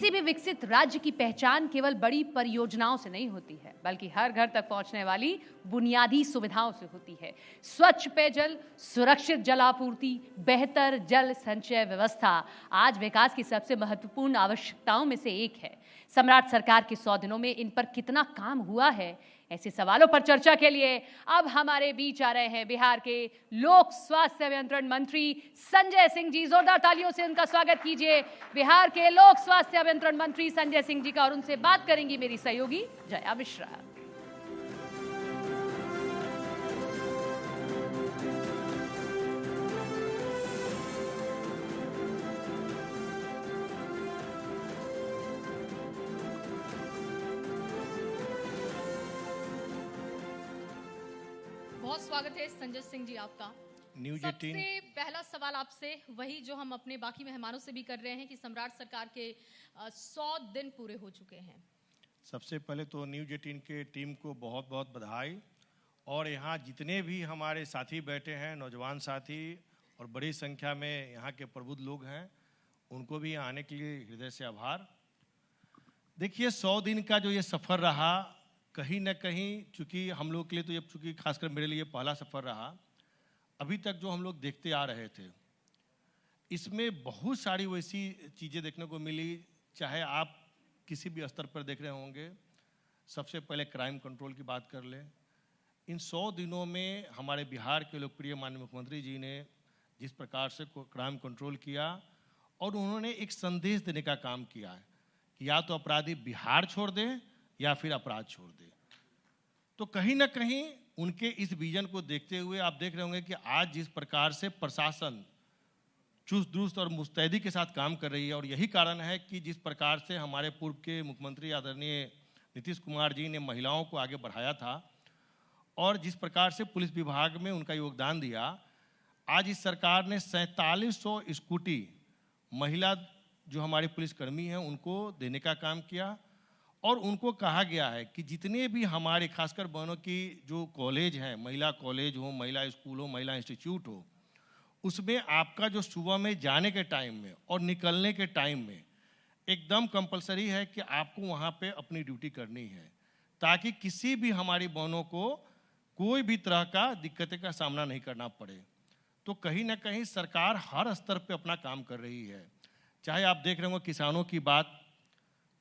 किसी भी विकसित राज्य की पहचान केवल बड़ी परियोजनाओं से नहीं होती है, बल्कि हर घर तक पहुंचने वाली बुनियादी सुविधाओं से होती है। स्वच्छ पेयजल, सुरक्षित जलापूर्ति, बेहतर जल संचय व्यवस्था आज विकास की सबसे महत्वपूर्ण आवश्यकताओं में से एक है। सम्राट सरकार के 100 दिनों में इन पर कितना काम हुआ है, ऐसे सवालों पर चर्चा के लिए अब हमारे बीच आ रहे हैं बिहार के लोक स्वास्थ्य अभियंत्रण मंत्री संजय सिंह जी। जोरदार तालियों से उनका स्वागत कीजिए। बिहार के लोक स्वास्थ्य अभियंत्रण मंत्री संजय सिंह जी का, और उनसे बात करेंगी मेरी सहयोगी जया मिश्रा। बहुत स्वागत है संजय सिंह जी आपका। न्यूज़ 18 सबसे पहला सवाल आपसे वही जो हम अपने बाकी मेहमानों से भी कर रहे हैं कि सम्राट सरकार के 100 दिन पूरे हो चुके हैं। सबसे पहले तो न्यूज़ 18 के टीम को बहुत बहुत बधाई, और यहाँ जितने भी हमारे साथी बैठे हैं, नौजवान साथी और बड़ी संख्या में यहाँ के प्रबुद्ध लोग हैं, उनको भी आने के लिए हृदय से आभार। देखिए, 100 दिन का जो ये सफ़र रहा, कहीं ना कहीं चूँकि हम लोग के लिए तो ये, चूँकि खासकर मेरे लिए पहला सफ़र रहा, अभी तक जो हम लोग देखते आ रहे थे, इसमें बहुत सारी वैसी चीज़ें देखने को मिली। चाहे आप किसी भी स्तर पर देख रहे होंगे, सबसे पहले क्राइम कंट्रोल की बात कर लें। इन 100 दिनों में हमारे बिहार के लोकप्रिय माननीय मुख्यमंत्री जी ने जिस प्रकार से क्राइम कंट्रोल किया, और उन्होंने एक संदेश देने का काम किया है कि या तो अपराधी बिहार छोड़ दें या फिर अपराध छोड़ दे। तो कहीं ना कहीं उनके इस विजन को देखते हुए आप देख रहे होंगे कि आज जिस प्रकार से प्रशासन चुस्त दुरुस्त और मुस्तैदी के साथ काम कर रही है, और यही कारण है कि जिस प्रकार से हमारे पूर्व के मुख्यमंत्री आदरणीय नीतीश कुमार जी ने महिलाओं को आगे बढ़ाया था, और जिस प्रकार से पुलिस विभाग में उनका योगदान दिया, आज इस सरकार ने 4700 स्कूटी महिला जो हमारी पुलिसकर्मी हैं उनको देने का काम किया। और उनको कहा गया है कि जितने भी हमारे खासकर बहनों की जो कॉलेज हैं, महिला कॉलेज हो, महिला स्कूल हो, महिला इंस्टीट्यूट हो, उसमें आपका जो सुबह में जाने के टाइम में और निकलने के टाइम में एकदम कंपलसरी है कि आपको वहाँ पे अपनी ड्यूटी करनी है, ताकि किसी भी हमारी बहनों को कोई भी तरह का दिक्कतें का सामना नहीं करना पड़े। तो कहीं ना कहीं सरकार हर स्तर पे अपना काम कर रही है। चाहे आप देख रहे हो किसानों की बात,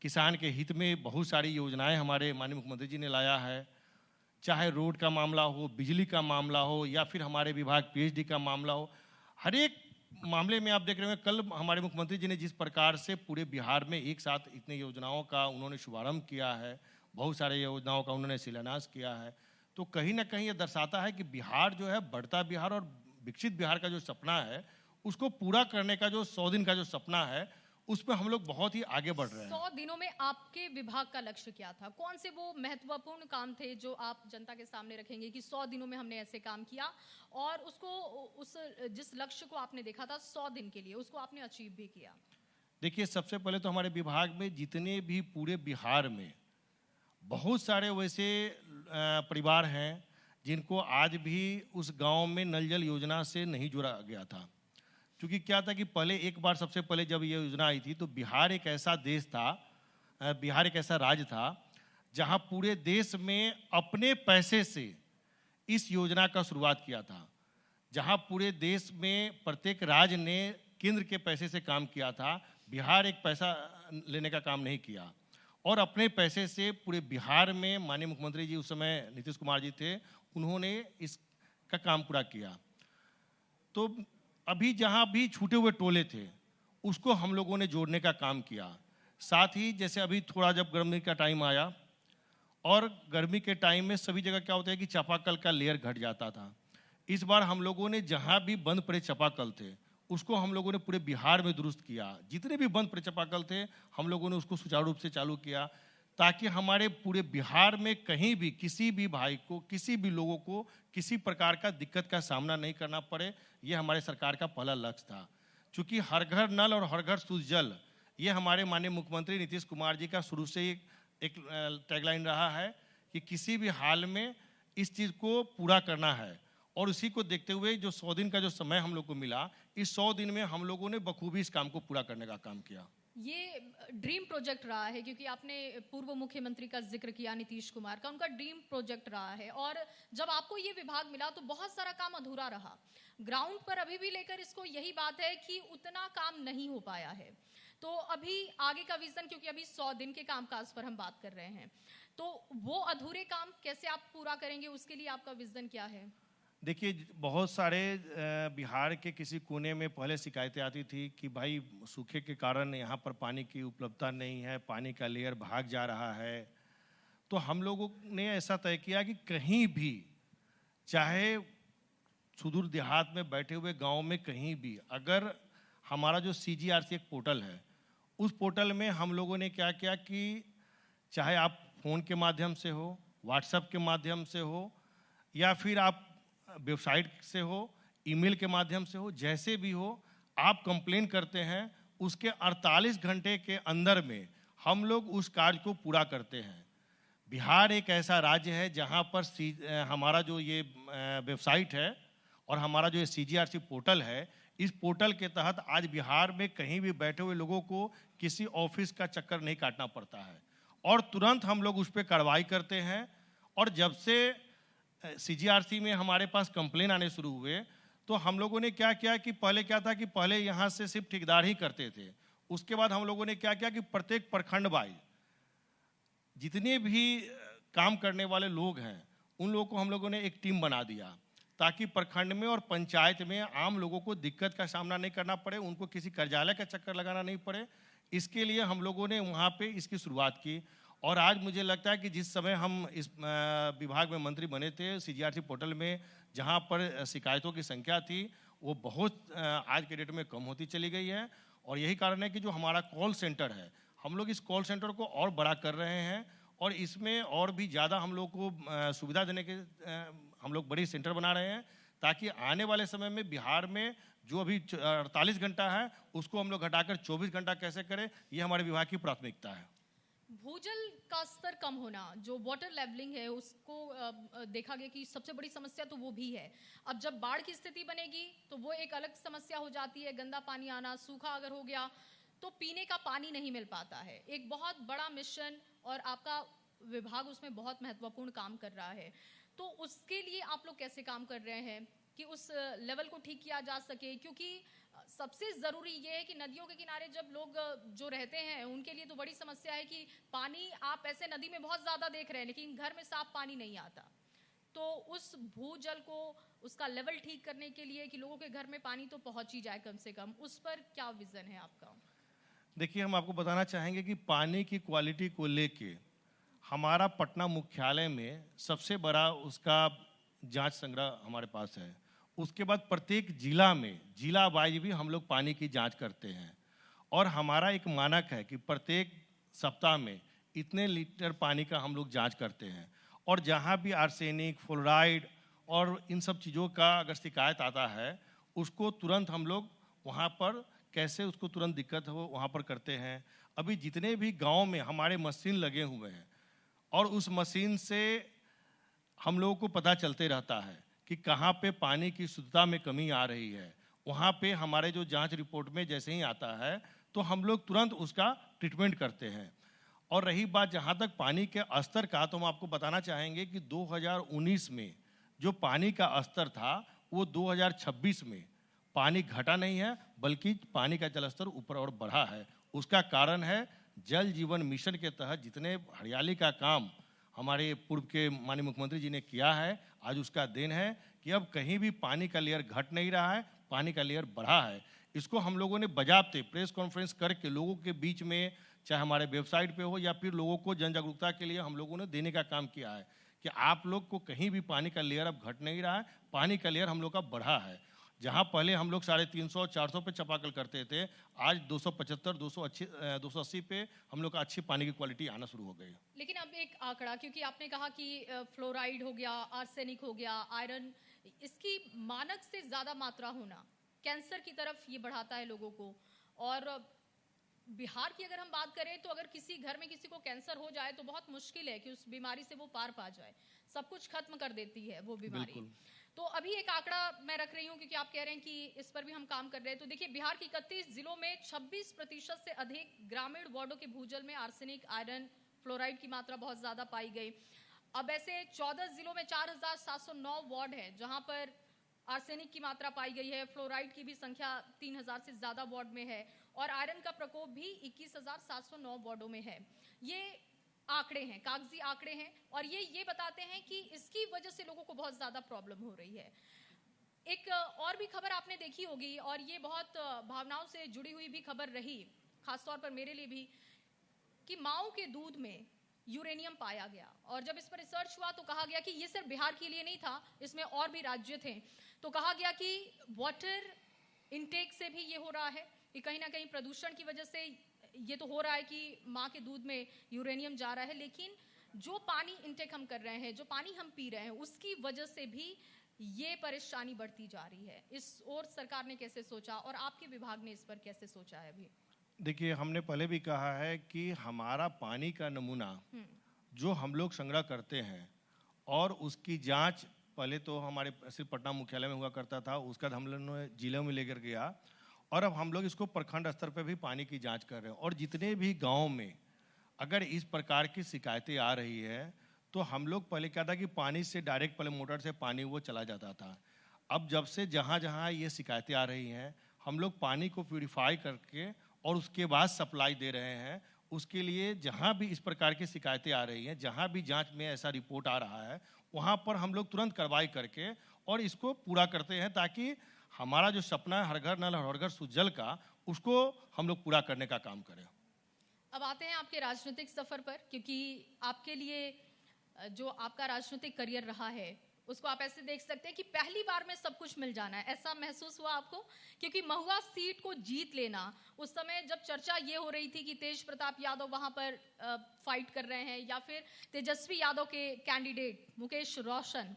किसान के हित में बहुत सारी योजनाएं हमारे माननीय मुख्यमंत्री जी ने लाया है। चाहे रोड का मामला हो, बिजली का मामला हो, या फिर हमारे विभाग पीएचडी का मामला हो, हर एक मामले में आप देख रहे हैं। कल हमारे मुख्यमंत्री जी ने जिस प्रकार से पूरे बिहार में एक साथ इतने योजनाओं का उन्होंने शुभारंभ किया है, बहुत सारे योजनाओं का उन्होंने शिलान्यास किया है, तो कहीं ना कहीं ये दर्शाता है कि बिहार जो है, बढ़ता बिहार और विकसित बिहार का जो सपना है, उसको पूरा करने का जो 100 दिन का जो सपना है, उस पर हम लोग बहुत ही आगे बढ़ रहे हैं। 100 दिनों में आपके विभाग का लक्ष्य क्या था? कौन से वो महत्वपूर्ण काम थे जो आप जनता के सामने रखेंगे कि 100 दिनों में हमने ऐसे काम किया, और उसको उस जिस लक्ष्य को आपने देखा था 100 दिन के लिए, उसको आपने अचीव भी किया? देखिए, सबसे पहले तो हमारे विभाग में जितने भी पूरे बिहार में बहुत सारे वैसे परिवार हैं जिनको आज भी उस गांव में नल जल योजना से नहीं जुड़ा गया था। क्योंकि क्या था कि पहले एक बार सबसे पहले जब ये योजना आई थी, तो बिहार एक ऐसा देश था, बिहार एक ऐसा राज्य था जहां पूरे देश में अपने पैसे से इस योजना का शुरुआत किया था, जहां पूरे देश में प्रत्येक राज्य ने केंद्र के पैसे से काम किया था। बिहार एक पैसा लेने का काम नहीं किया, और अपने पैसे से पूरे बिहार में माननीय मुख्यमंत्री जी उस समय नीतीश कुमार जी थे, उन्होंने इसका काम पूरा किया। तो अभी जहाँ भी छूटे हुए टोले थे, उसको हम लोगों ने जोड़ने का काम किया। साथ ही जैसे अभी थोड़ा जब गर्मी का टाइम आया, और गर्मी के टाइम में सभी जगह क्या होता है कि चापाकल का लेयर घट जाता था। इस बार हम लोगों ने जहाँ भी बंद पड़े चापाकल थे, उसको हम लोगों ने पूरे बिहार में दुरुस्त किया। जितने भी बंद पड़े चापाकल थे, हम लोगों ने उसको सुचारू रूप से चालू किया, ताकि हमारे पूरे बिहार में कहीं भी किसी भी भाई को, किसी भी लोगों को किसी प्रकार का दिक्कत का सामना नहीं करना पड़े। ये हमारे सरकार का पहला लक्ष्य था। चूँकि हर घर नल और हर घर शुद्ध जल, ये हमारे माननीय मुख्यमंत्री नीतीश कुमार जी का शुरू से एक टैगलाइन रहा है कि किसी भी हाल में इस चीज़ को पूरा करना है। और उसी को देखते हुए जो 100 दिन का जो समय हम लोग को मिला, इस 100 दिन में हम लोगों ने बखूबी इस काम को पूरा करने का काम किया। ये ड्रीम प्रोजेक्ट रहा है, क्योंकि आपने पूर्व मुख्यमंत्री का जिक्र किया नीतीश कुमार का, उनका ड्रीम प्रोजेक्ट रहा है। और जब आपको ये विभाग मिला तो बहुत सारा काम अधूरा रहा। ग्राउंड पर अभी भी लेकर इसको यही बात है कि उतना काम नहीं हो पाया है। तो अभी आगे का विजन, क्योंकि अभी 100 दिन के कामकाज पर हम बात कर रहे हैं, तो वो अधूरे काम कैसे आप पूरा करेंगे, उसके लिए आपका विजन क्या है? देखिए, बहुत सारे बिहार के किसी कोने में पहले शिकायतें आती थी कि भाई सूखे के कारण यहाँ पर पानी की उपलब्धता नहीं है, पानी का लेयर भाग जा रहा है। तो हम लोगों ने ऐसा तय किया कि कहीं भी, चाहे सुदूर देहात में बैठे हुए गांव में कहीं भी, अगर हमारा जो CGRC एक पोर्टल है, उस पोर्टल में हम लोगों ने क्या किया कि चाहे आप फ़ोन के माध्यम से हो, व्हाट्सएप के माध्यम से हो, या फिर आप वेबसाइट से हो, ईमेल के माध्यम से हो, जैसे भी हो, आप कंप्लेन करते हैं, उसके 48 घंटे के अंदर में हम लोग उस कार्य को पूरा करते हैं। बिहार एक ऐसा राज्य है जहां पर हमारा जो ये वेबसाइट है और हमारा जो ये CGRC पोर्टल है, इस पोर्टल के तहत आज बिहार में कहीं भी बैठे हुए लोगों को किसी ऑफिस का चक्कर नहीं काटना पड़ता है और तुरंत हम लोग उस पर कार्रवाई करते हैं। और जब से CGRC में हमारे पास कंप्लेन आने शुरू हुए, तो हम लोगों ने क्या किया कि पहले क्या था कि पहले यहाँ से सिर्फ ठेकेदार ही करते थे। उसके बाद हम लोगों ने क्या किया कि प्रत्येक प्रखंड वाइज जितने भी काम करने वाले लोग हैं, उन लोगों को हम लोगों ने एक टीम बना दिया, ताकि प्रखंड में और पंचायत में आम लोगों को दिक्कत का सामना नहीं करना पड़े, उनको किसी कार्यालय का चक्कर लगाना नहीं पड़े। इसके लिए हम लोगों ने वहाँ पे इसकी शुरुआत की। और आज मुझे लगता है कि जिस समय हम इस विभाग में मंत्री बने थे, CGRC पोर्टल में जहाँ पर शिकायतों की संख्या थी, वो बहुत आज के डेट में कम होती चली गई है। और यही कारण है कि जो हमारा कॉल सेंटर है, हम लोग इस कॉल सेंटर को और बड़ा कर रहे हैं और इसमें और भी ज़्यादा हम लोग को सुविधा देने के हम लोग बड़ी सेंटर बना रहे हैं, ताकि आने वाले समय में बिहार में जो अभी 48 घंटा है, उसको हम लोग घटाकर 24 घंटा कैसे करें, ये हमारे विभाग की प्राथमिकता है। भूजल का स्तर कम होना, जो वाटर लेवलिंग है, उसको देखा गया कि सबसे बड़ी समस्या तो वो भी है। अब जब बाढ़ की स्थिति बनेगी तो वो एक अलग समस्या हो जाती है, गंदा पानी आना, सूखा अगर हो गया तो पीने का पानी नहीं मिल पाता है। एक बहुत बड़ा मिशन और आपका विभाग उसमें बहुत महत्वपूर्ण काम कर रहा है। तो उसके लिए आप लोग कैसे काम कर रहे हैं कि उस लेवल को ठीक किया जा सके? क्योंकि सबसे ज़रूरी ये है कि नदियों के किनारे जब लोग जो रहते हैं, उनके लिए तो बड़ी समस्या है कि पानी आप ऐसे नदी में बहुत ज़्यादा देख रहे हैं, लेकिन घर में साफ पानी नहीं आता। तो उस भूजल को, उसका लेवल ठीक करने के लिए कि लोगों के घर में पानी तो पहुंच ही जाए कम से कम, उस पर क्या विजन है आपका? देखिए, हम आपको बताना चाहेंगे कि पानी की क्वालिटी को लेके हमारा पटना मुख्यालय में सबसे बड़ा उसका जांच संग्रह हमारे पास है। उसके बाद प्रत्येक जिला में, जिला वाइज भी हम लोग पानी की जांच करते हैं और हमारा एक मानक है कि प्रत्येक सप्ताह में इतने लीटर पानी का हम लोग जांच करते हैं। और जहाँ भी आर्सेनिक, फ्लोराइड और इन सब चीज़ों का अगर शिकायत आता है, उसको तुरंत हम लोग वहाँ पर कैसे उसको तुरंत दिक्कत हो वहाँ पर करते हैं। अभी जितने भी गांव में हमारे मशीन लगे हुए हैं और उस मशीन से हम लोगों को पता चलते रहता है कि कहाँ पे पानी की शुद्धता में कमी आ रही है। वहाँ पे हमारे जो जांच रिपोर्ट में जैसे ही आता है तो हम लोग तुरंत उसका ट्रीटमेंट करते हैं। और रही बात जहाँ तक पानी के स्तर का, तो हम आपको बताना चाहेंगे कि 2019 में जो पानी का स्तर था, वो 2026 में पानी घटा नहीं है, बल्कि पानी का जल स्तर ऊपर और बढ़ा है। उसका कारण है जल जीवन मिशन के तहत जितने हरियाली का काम हमारे पूर्व के माननीय मुख्यमंत्री जी ने किया है, आज उसका देन है कि अब कहीं भी पानी का लेयर घट नहीं रहा है, पानी का लेयर बढ़ा है। इसको हम लोगों ने बजाबते प्रेस कॉन्फ्रेंस करके लोगों के बीच में, चाहे हमारे वेबसाइट पे हो या फिर लोगों को जन जागरूकता के लिए हम लोगों ने देने का काम किया है कि आप लोग को कहीं भी पानी का लेयर अब घट नहीं रहा है, पानी का लेयर हम लोग का बढ़ा है। जहाँ पहले हम लोग 350-400 पे चापाकल करते थे, आज 275, 280 पे हम लोग का अच्छी पानी की क्वालिटी आना शुरू हो गई। लेकिन अब एक आंकड़ा, क्योंकि आपने कहा कि फ्लोराइड हो गया, आर्सेनिक हो गया, आयरन, इसकी मानक से ज़्यादा मात्रा होना कैंसर की तरफ ये बढ़ाता है लोगों को। और बिहार की अगर हम बात करें तो अगर किसी घर में किसी को कैंसर हो जाए तो बहुत मुश्किल है कि उस बीमारी से वो पार पा जाए, सब कुछ खत्म कर देती है वो बीमारी। तो अभी एक आंकड़ा मैं रख रही हूं क्योंकि आप कह रहे हैं कि इस पर भी हम काम कर रहे हैं। तो देखिए, बिहार के 31 जिलों में 26% से अधिक ग्रामीण वार्डों के भूजल में आर्सेनिक, आयरन, फ्लोराइड की मात्रा बहुत ज्यादा पाई गई। अब ऐसे 14 जिलों में 4709 वार्ड है जहां पर आर्सेनिक की मात्रा पाई गई है। फ्लोराइड की भी संख्या 3000 से ज्यादा वार्ड में है और आयरन का प्रकोप भी 21709 वार्डों में है। ये आंकड़े हैं, कागजी आंकड़े हैं, और ये बताते हैं कि इसकी वजह से लोगों को बहुत ज्यादा प्रॉब्लम हो रही है। एक और भी खबर आपने देखी होगी, और ये बहुत भावनाओं से जुड़ी हुई भी खबर रही, खासतौर पर मेरे लिए भी, कि माओ के दूध में यूरेनियम पाया गया। और जब इस पर रिसर्च हुआ तो कहा गया कि ये सिर्फ बिहार के लिए नहीं था, इसमें और भी राज्य थे। तो कहा गया कि वाटर इनटेक से भी ये हो रहा है, कि कहीं ना कहीं प्रदूषण की वजह से ये तो हो रहा है कि माँ के दूध में यूरेनियम जा रहा है, लेकिन जो पानी इनटेक हम कर रहे हैं, जो पानी हम पी रहे हैं, उसकी वजह से भी ये परेशानी बढ़ती जा रही है। इस ओर सरकार ने कैसे सोचा और आपके विभाग ने इस पर कैसे सोचा है? अभी देखिए, हमने पहले भी कहा है कि हमारा पानी का नमूना जो हम लोग संग्रह करते हैं और उसकी जांच पहले तो हमारे सिर्फ पटना मुख्यालय में हुआ करता था, उसका हम लोग ने जिलों में लेकर गया, और अब हम लोग इसको प्रखंड स्तर पर भी पानी की जांच कर रहे हैं। और जितने भी गांव में अगर इस प्रकार की शिकायतें आ रही है तो हम लोग पहले क्या था कि पानी से डायरेक्ट पहले मोटर से पानी वो चला जाता था। अब जब से जहाँ जहाँ ये शिकायतें आ रही हैं, हम लोग पानी को प्यूरिफाई करके और उसके बाद सप्लाई दे रहे हैं। उसके लिए जहाँ भी इस प्रकार की शिकायतें आ रही हैं, जहाँ भी जांच में ऐसा रिपोर्ट आ रहा है, वहाँ पर हम लोग तुरंत कार्रवाई करके और इसको पूरा करते हैं, ताकि हमारा जो सपना है हर घर नल हर घर सुजल का, उसको हम लोग पूरा करने का काम करें। अब आते हैं आपके राजनीतिक सफर पर, क्योंकि आपके लिए जो आपका राजनीतिक करियर रहा है उसको आप ऐसे देख सकते हैं कि पहली बार में सब कुछ मिल जाना है, ऐसा महसूस हुआ आपको? क्योंकि महुआ सीट को जीत लेना, उस समय जब चर्चा ये हो रही थी कि तेज प्रताप यादव वहां पर फाइट कर रहे हैं, या फिर तेजस्वी यादव के कैंडिडेट मुकेश रोशन,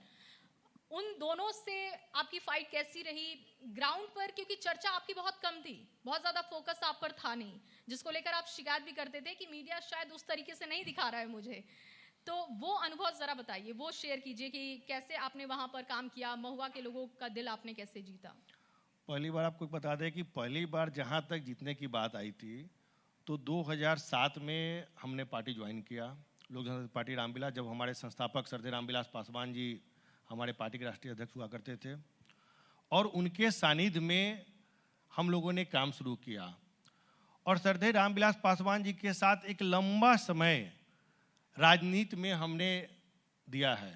उन दोनों से आपकी फाइट कैसी रही ग्राउंड पर? क्योंकि चर्चा आपकी बहुत कम थी, बहुत ज्यादा फोकस आप पर था नहीं, जिसको लेकर आप शिकायत भी करते थे कि मीडिया शायद उस तरीके से नहीं दिखा रहा है मुझे। तो वो अनुभव जरा बताइए, वो शेयर कीजिए कि कैसे आपने वहां पर काम किया, महुआ के लोगों का दिल आपने कैसे जीता। पहली बार आपको बता दें कि पहली बार जहाँ तक जीतने की बात आई थी तो 2007 में हमने पार्टी ज्वाइन किया, लोक जनशक्ति पार्टी रामविलास, जब हमारे संस्थापक सरदेव रामविलास पासवान जी हमारे पार्टी के राष्ट्रीय अध्यक्ष हुआ करते थे, और उनके सानिध्य में हम लोगों ने काम शुरू किया। और सरदेव रामविलास पासवान जी के साथ एक लंबा समय राजनीति में हमने दिया है,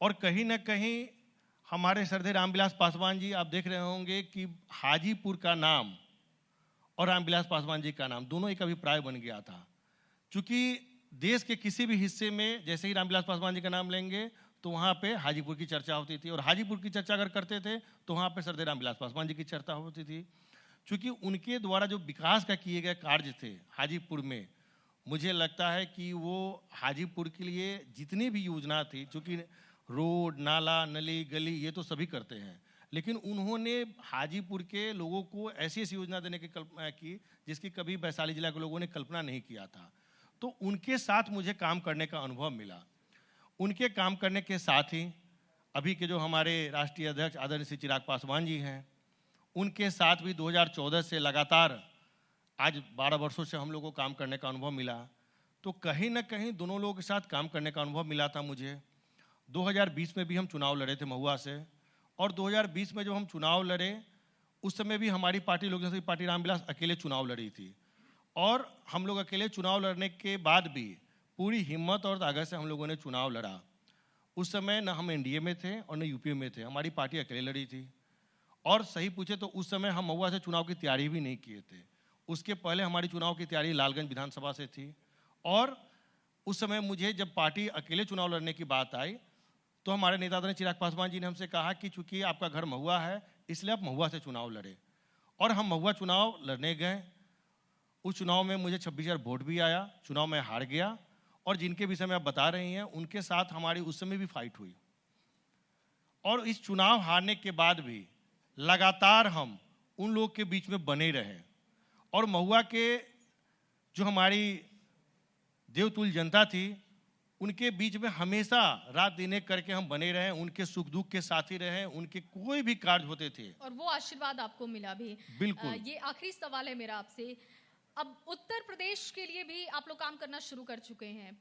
और कहीं ना कहीं हमारे सरदेव रामविलास पासवान जी, आप देख रहे होंगे कि हाजीपुर का नाम और रामविलास पासवान जी का नाम दोनों एक अभिप्राय बन गया था। चूंकि देश के किसी भी हिस्से में जैसे ही रामविलास पासवान जी का नाम लेंगे तो वहाँ पे हाजीपुर की चर्चा होती थी, और हाजीपुर की चर्चा अगर करते थे तो वहाँ पे सरदेव रामविलास पासवान जी की चर्चा होती थी। चूंकि उनके द्वारा जो विकास का किए गए कार्य थे हाजीपुर में, मुझे लगता है कि वो हाजीपुर के लिए जितनी भी योजना थी, चूँकि रोड, नाला, नली, गली ये तो सभी करते हैं, लेकिन उन्होंने हाजीपुर के लोगों को ऐसी ऐसी योजना देने की कल्पना की जिसकी कभी वैशाली जिला के लोगों ने कल्पना नहीं किया था। तो उनके साथ मुझे काम करने का अनुभव मिला। उनके काम करने के साथ ही अभी के जो हमारे राष्ट्रीय अध्यक्ष आदरणीय श्री चिराग पासवान जी हैं, उनके साथ भी 2014 से लगातार आज 12 वर्षों से हम लोगों को काम करने का अनुभव मिला। तो कहीं ना कहीं दोनों लोगों के साथ काम करने का अनुभव मिला था मुझे। 2020 में भी हम चुनाव लड़े थे महुआ से, और 2020 में जब हम चुनाव लड़े उस समय भी हमारी पार्टी लोक जनशक्ति पार्टी रामविलास अकेले चुनाव लड़ी थी, और हम लोग अकेले चुनाव लड़ने के बाद भी पूरी हिम्मत और ताकत से हम लोगों ने चुनाव लड़ा। उस समय न हम एनडीए में थे और न यूपीए में थे, हमारी पार्टी अकेले लड़ी थी। और सही पूछे तो उस समय हम महुआ से चुनाव की तैयारी भी नहीं किए थे। उसके पहले हमारी चुनाव की तैयारी लालगंज विधानसभा से थी, और उस समय मुझे जब पार्टी अकेले चुनाव लड़ने की बात आई तो हमारे नेता आदरणीय चिराग पासवान जी ने हमसे कहा कि चूंकि आपका घर महुआ है इसलिए आप महुआ से चुनाव लड़े, और हम महुआ चुनाव लड़ने गए। उस चुनाव में मुझे 26,000 वोट भी आया, चुनाव में हार गया, और जिनके विषय में आप बता रही हैं उनके साथ हमारी उस समय भी फाइट हुई। और इस चुनाव हारने के बाद भी लगातार हम उन लोग के बीच में बने रहे, और महुआ के जो हमारी देवतुल्य जनता थी उनके बीच में हमेशा रात दिन एक करके हम बने रहे, उनके सुख दुख के साथी रहे, उनके कोई भी कार्य होते थे। और वो आशीर्वाद आपको मिला भी। बिल्कुल। ये आखिरी सवाल है मेरा आपसे, अब उत्तर प्रदेश के लिए भी आप लोग काम करना शुरू कर चुके हैं,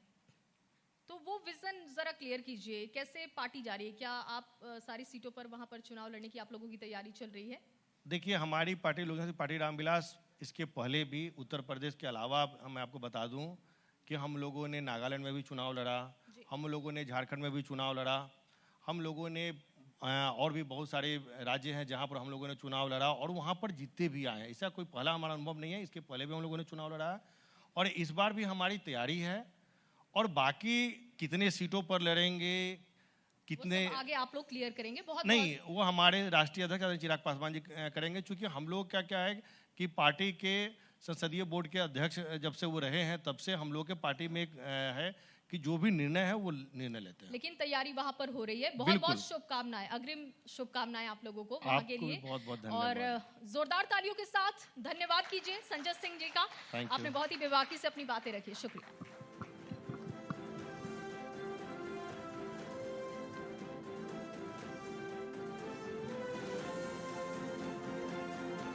तो वो विजन जरा क्लियर कीजिए, कैसे पार्टी जा रही है? क्या आप सारी सीटों पर वहां पर चुनाव लड़ने की आप लोगों की तैयारी चल रही है? देखिए, हमारी पार्टी लोगों से पार्टी रामविलास, इसके पहले भी उत्तर प्रदेश के अलावा मैं आपको बता दूं कि हम लोगों ने नागालैंड में भी चुनाव लड़ा, हम लोगों ने झारखंड में भी चुनाव लड़ा, हम लोगों ने और भी बहुत सारे राज्य हैं जहां पर हम लोगों ने चुनाव लड़ा और वहां पर जीते भी आए हैं। ऐसा कोई पहला हमारा अनुभव नहीं है, इसके पहले भी हम लोगों ने चुनाव लड़ा और इस बार भी हमारी तैयारी है। और बाकी कितने सीटों पर लड़ेंगे, कितने वो सब आगे आप लोग क्लियर करेंगे। बहुत नहीं, वो हमारे राष्ट्रीय अध्यक्ष चिराग पासवान जी करेंगे, क्योंकि हम लोग क्या है कि पार्टी के संसदीय बोर्ड के अध्यक्ष जब से वो रहे हैं तब से हम लोग के पार्टी में एक है कि जो भी निर्णय है वो निर्णय लेते हैं। लेकिन तैयारी वहां पर हो रही है। बहुत बहुत शुभकामनाएं, अग्रिम शुभकामनाएं आप लोगों को वहां के लिए। बहुत बहुत धन्यवाद। और जोरदार तालियों के साथ धन्यवाद कीजिए संजय सिंह जी का। आपने बहुत ही बेबाकी से अपनी बातें रखी, शुक्रिया।